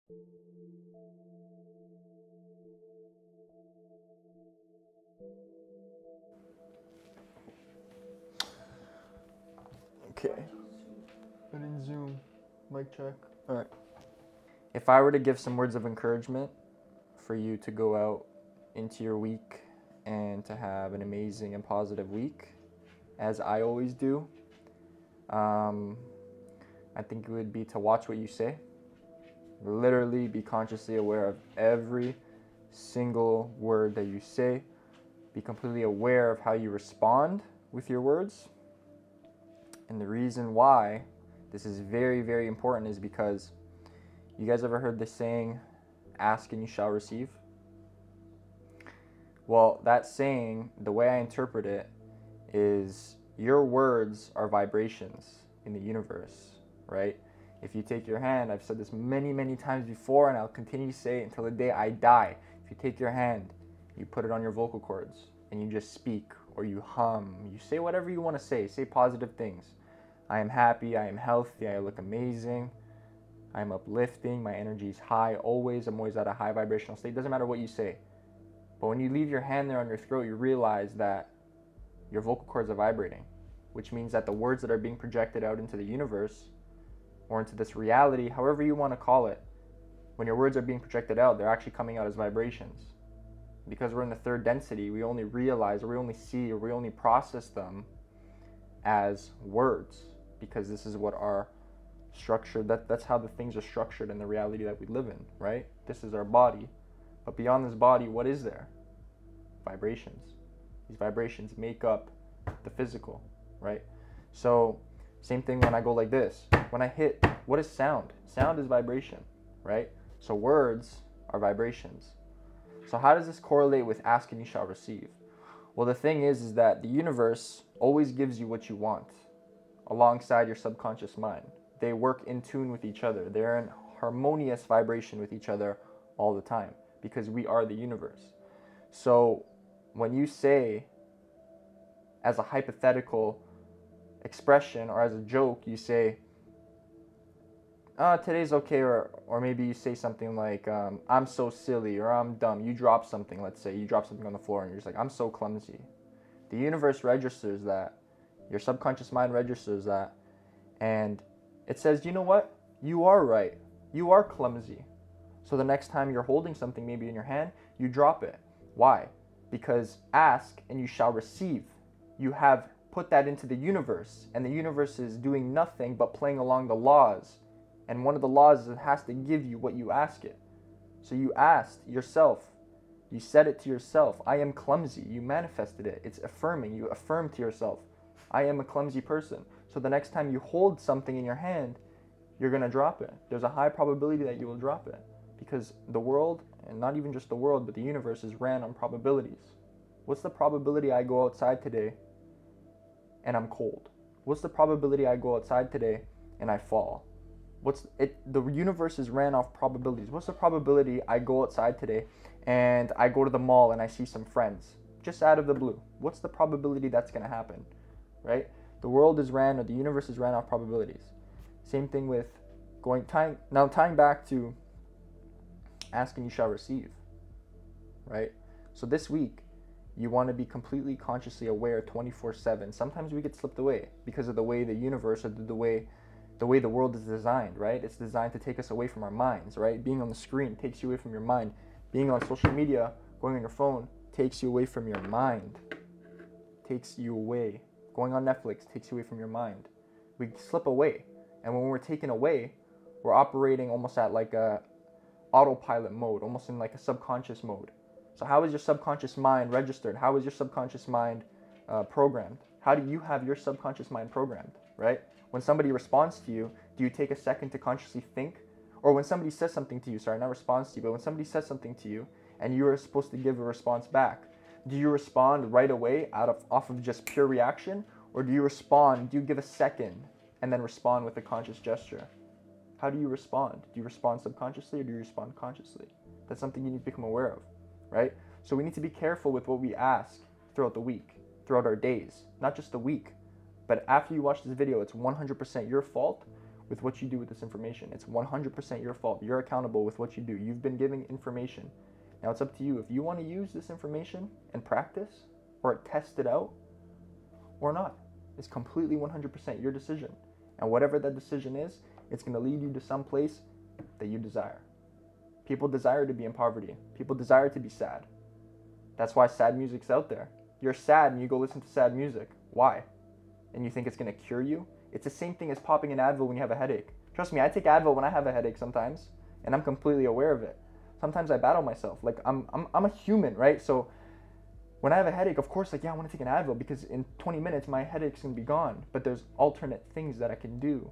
Okay. Put in Zoom. Mic check. All right. If I were to give some words of encouragement for you to go out into your week and to have an amazing and positive week, as I always do, I think it would be to watch what you say. Literally be consciously aware of every single word that you say. Be completely aware of how you respond with your words. And the reason why this is very, very important is because you guys ever heard the saying, ask and you shall receive? Well, that saying, the way I interpret it is your words are vibrations in the universe, right? If you take your hand, I've said this many, many times before, and I'll continue to say it until the day I die. If you take your hand, you put it on your vocal cords, and you just speak, or you hum, you say whatever you want to say positive things. I am happy, I am healthy, I look amazing, I am uplifting, my energy is high, always, I'm always at a high vibrational state. Doesn't matter what you say. But when you leave your hand there on your throat, you realize that your vocal cords are vibrating, which means that the words that are being projected out into the universe or into this reality, however you want to call it, when your words are being projected out, they're actually coming out as vibrations. Because we're in the third density, we only realize, or we only see, or we only process them as words, because this is what our structure, that's how the things are structured in the reality that we live in, right? This is our body. But beyond this body, what is there? Vibrations. These vibrations make up the physical, right? So, same thing when I go like this. When I hit, what is sound? Sound is vibration, right? So words are vibrations. So how does this correlate with ask and you shall receive? Well, the thing is that the universe always gives you what you want alongside your subconscious mind. They work in tune with each other. They're in harmonious vibration with each other all the time because we are the universe. So when you say, as a hypothetical expression or as a joke, you say, today's okay, or maybe you say something like, I'm so silly, or I'm dumb. You drop something, let's say, you drop something on the floor and you're just like, I'm so clumsy. The universe registers that, your subconscious mind registers that, and it says, you know what? You are right. You are clumsy. So the next time you're holding something maybe in your hand, you drop it. Why? Because ask and you shall receive. You have put that into the universe, and the universe is doing nothing but playing along the laws. And one of the laws is it has to give you what you ask it. So you asked yourself, you said it to yourself, I am clumsy. You manifested it. It's affirming. You affirm to yourself, I am a clumsy person. So the next time you hold something in your hand, you're going to drop it. There's a high probability that you will drop it because the world, and not even just the world, but the universe is ran on probabilities. What's the probability I go outside today and I'm cold? What's the probability I go outside today and I fall? The universe is ran off probabilities. What's the probability I go outside today and I go to the mall and I see some friends just out of the blue? What's the probability that's going to happen, right? The world is ran, or the universe is ran off probabilities. Same thing with tying back to ask and you shall receive, right? So this week, you want to be completely consciously aware 24/7. Sometimes we get slipped away because of the way the universe or the way the world is designed, right? It's designed to take us away from our minds, right? Being on the screen takes you away from your mind. Being on social media, going on your phone, takes you away from your mind. Takes you away. Going on Netflix takes you away from your mind. We slip away. And when we're taken away, we're operating almost at like a autopilot mode, almost in like a subconscious mode. So how is your subconscious mind registered? How is your subconscious mind programmed? How do you have your subconscious mind programmed, right? When somebody responds to you, do you take a second to consciously think? Or when somebody says something to you, not responds to you, but when somebody says something to you and you are supposed to give a response back, do you respond right away off of just pure reaction? Or do you give a second and then respond with a conscious gesture? How do you respond? Do you respond subconsciously or do you respond consciously? That's something you need to become aware of, right? So we need to be careful with what we ask throughout the week, throughout our days, not just the week. But after you watch this video, it's 100% your fault with what you do with this information. It's 100% your fault. You're accountable with what you do. You've been giving information. Now it's up to you if you want to use this information and practice or test it out or not. It's completely 100% your decision. And whatever that decision is, it's going to lead you to some place that you desire. People desire to be in poverty. People desire to be sad. That's why sad music's out there. You're sad and you go listen to sad music. Why? And you think it's going to cure you? It's the same thing as popping an Advil when you have a headache. Trust me, I take Advil when I have a headache sometimes, and I'm completely aware of it. Sometimes I battle myself. Like, I'm a human, right? So when I have a headache, of course, like, yeah, I want to take an Advil because in 20 minutes my headache's going to be gone. But there's alternate things that I can do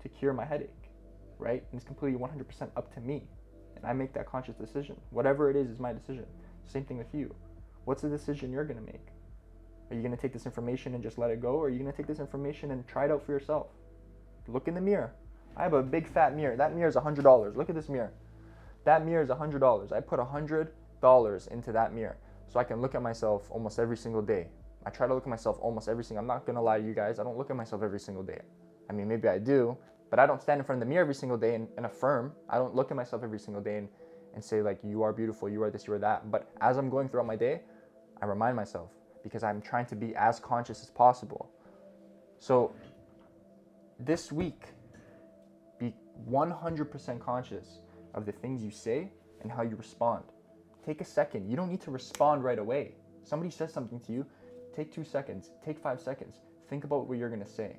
to cure my headache, right? And it's completely 100% up to me. And I make that conscious decision. Whatever it is my decision. Same thing with you. What's the decision you're going to make? Are you going to take this information and just let it go? Or are you going to take this information and try it out for yourself? Look in the mirror. I have a big fat mirror. That mirror is $100. Look at this mirror. That mirror is $100. I put $100 into that mirror so I can look at myself almost every single day. I try to look at myself almost every single. I'm not going to lie to you guys. I don't look at myself every single day. I mean, maybe I do, but I don't stand in front of the mirror every single day and affirm. I don't look at myself every single day and say, like, you are beautiful, you are this, you are that. But as I'm going throughout my day, I remind myself, because I'm trying to be as conscious as possible. So this week, be 100% conscious of the things you say and how you respond. Take a second. You don't need to respond right away. Somebody says something to you, take 2 seconds, take 5 seconds. Think about what you're going to say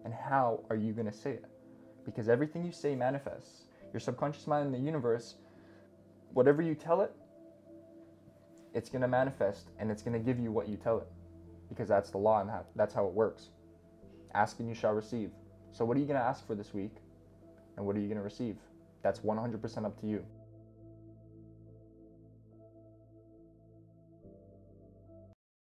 and how are you going to say it. Because everything you say manifests. Your subconscious mind in the universe, whatever you tell it, it's going to manifest and it's going to give you what you tell it, because that's the law and that's how it works. Ask and you shall receive. So what are you going to ask for this week and what are you going to receive? That's 100% up to you.